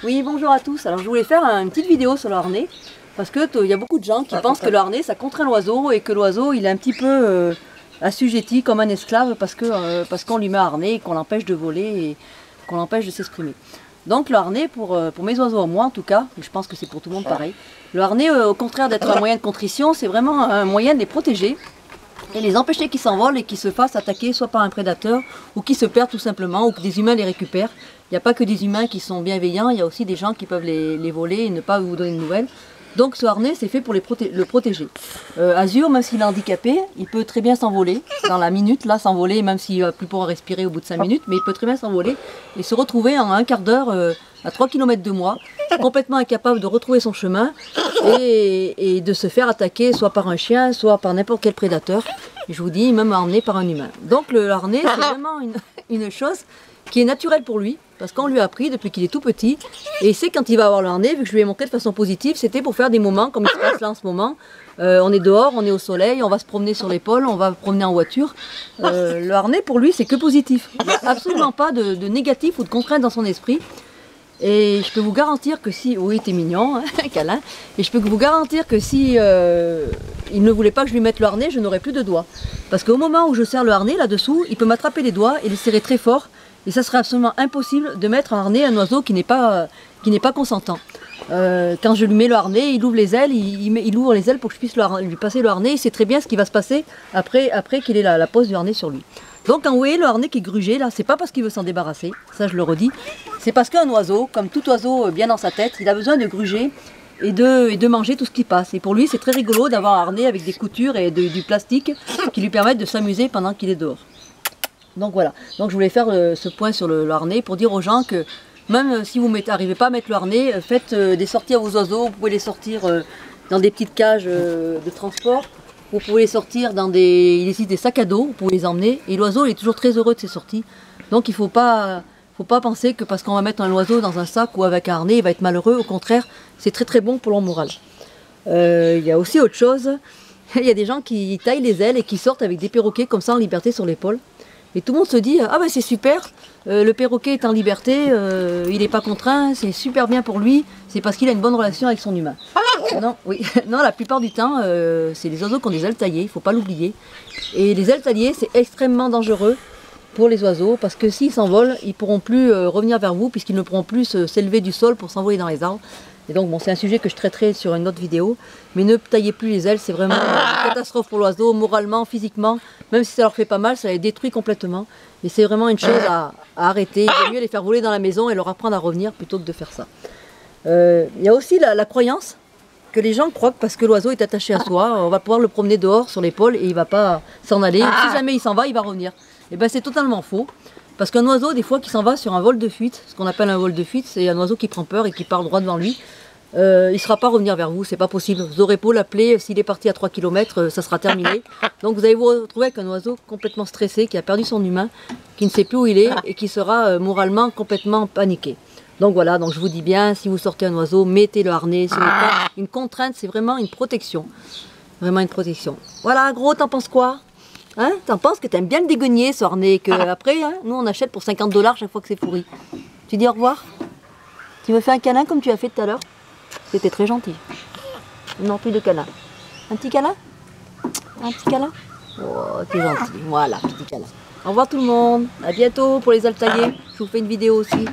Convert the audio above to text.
Oui, bonjour à tous. Alors je voulais faire une petite vidéo sur le harnais parce que il y a beaucoup de gens qui pensent que le harnais ça contraint l'oiseau et que l'oiseau il est un petit peu assujetti comme un esclave parce qu'on lui met un harnais et qu'on l'empêche de voler et qu'on l'empêche de s'exprimer. Donc le harnais pour mes oiseaux, moi en tout cas, je pense que c'est pour tout le monde pareil, le harnais au contraire d'être un moyen de contrition, c'est vraiment un moyen de les protéger et les empêcher qu'ils s'envolent et qu'ils se fassent attaquer soit par un prédateur ou qu'ils se perdent tout simplement ou que des humains les récupèrent. Il n'y a pas que des humains qui sont bienveillants, il y a aussi des gens qui peuvent les voler et ne pas vous donner de nouvelles. Donc ce harnais c'est fait pour le protéger. Azur, même s'il est handicapé, il peut très bien s'envoler dans la minute, là s'envoler même s'il va plus pouvoir respirer au bout de 5 minutes, mais il peut très bien s'envoler et se retrouver en un quart d'heure à 3 km de moi, complètement incapable de retrouver son chemin et de se faire attaquer soit par un chien, soit par n'importe quel prédateur. Et je vous dis, même harnais par un humain. Donc le harnais c'est vraiment une chose qui est naturelle pour lui, parce qu'on lui a appris depuis qu'il est tout petit, et c'est quand il va avoir le harnais, vu que je lui ai montré de façon positive, c'était pour faire des moments comme il se passe là en ce moment. On est dehors, on est au soleil, on va se promener sur l'épaule, on va promener en voiture. Le harnais pour lui c'est que positif, il n'y a absolument pas de négatif ou de contrainte dans son esprit. Et je peux vous garantir que si, oui t'es mignon, hein, câlin, et je peux vous garantir que si il ne voulait pas que je lui mette le harnais, je n'aurais plus de doigts. Parce qu'au moment où je serre le harnais là-dessous, il peut m'attraper les doigts et les serrer très fort. Et ça serait absolument impossible de mettre un harnais à un oiseau qui n'est pas consentant. Quand je lui mets le harnais, il ouvre les ailes, il ouvre les ailes pour que je puisse lui passer le harnais. Il sait très bien ce qui va se passer après qu'il ait la pose du harnais sur lui. Donc quand vous voyez le harnais qui est grugé, là, c'est pas parce qu'il veut s'en débarrasser, ça je le redis. C'est parce qu'un oiseau, comme tout oiseau bien dans sa tête, il a besoin de gruger et de manger tout ce qui passe. Et pour lui, c'est très rigolo d'avoir un harnais avec des coutures et du plastique qui lui permettent de s'amuser pendant qu'il est dehors. Donc voilà, donc je voulais faire ce point sur le harnais pour dire aux gens que même si vous n'arrivez pas à mettre le harnais, faites des sorties à vos oiseaux, vous pouvez les sortir dans des petites cages de transport, vous pouvez les sortir dans il existe des sacs à dos, vous pouvez les emmener, et l'oiseau il est toujours très heureux de ces sorties. Donc il ne faut pas penser que parce qu'on va mettre un oiseau dans un sac ou avec un harnais, il va être malheureux, au contraire, c'est très très bon pour leur moral. Il y a aussi autre chose, il y a des gens qui taillent les ailes et qui sortent avec des perroquets comme ça en liberté sur l'épaule. Et tout le monde se dit, ah ben c'est super, le perroquet est en liberté, il n'est pas contraint, c'est super bien pour lui, c'est parce qu'il a une bonne relation avec son humain. Non, oui. Non, la plupart du temps, c'est les oiseaux qui ont des ailes taillées, il ne faut pas l'oublier. Et les ailes taillées, c'est extrêmement dangereux pour les oiseaux, parce que s'ils s'envolent, ils ne pourront plus revenir vers vous, puisqu'ils ne pourront plus s'élever du sol pour s'envoler dans les arbres. Et donc bon, c'est un sujet que je traiterai sur une autre vidéo, mais ne taillez plus les ailes, c'est vraiment une catastrophe pour l'oiseau, moralement, physiquement, même si ça leur fait pas mal, ça les détruit complètement. Et c'est vraiment une chose à arrêter, il vaut mieux les faire voler dans la maison et leur apprendre à revenir plutôt que de faire ça. Il y a aussi la croyance que les gens croient que parce que l'oiseau est attaché à soi, on va pouvoir le promener dehors sur l'épaule et il ne va pas s'en aller, si jamais il s'en va, il va revenir. Et bien c'est totalement faux. Parce qu'un oiseau, des fois, qui s'en va sur un vol de fuite, ce qu'on appelle un vol de fuite, c'est un oiseau qui prend peur et qui part droit devant lui. Il ne sera pas revenir vers vous, c'est pas possible. Vous aurez beau l'appeler, s'il est parti à 3 km, ça sera terminé. Donc vous allez vous retrouver avec un oiseau complètement stressé, qui a perdu son humain, qui ne sait plus où il est et qui sera moralement complètement paniqué. Donc voilà, donc je vous dis bien, si vous sortez un oiseau, mettez le harnais. Ce n'est pas une contrainte, c'est vraiment une protection. Vraiment une protection. Voilà, gros, t'en penses quoi? Hein, t'en penses que t'aimes bien le déguenier, ce harnais, que après, hein, nous on achète pour 50 $ chaque fois que c'est pourri. Tu dis au revoir? Tu me fais un câlin comme tu as fait tout à l'heure? C'était très gentil. Non, plus de câlin. Un petit câlin? Un petit câlin? Oh, t'es gentil. Voilà, petit câlin. Au revoir tout le monde. À bientôt pour les ailes taillées. Je vous fais une vidéo aussi.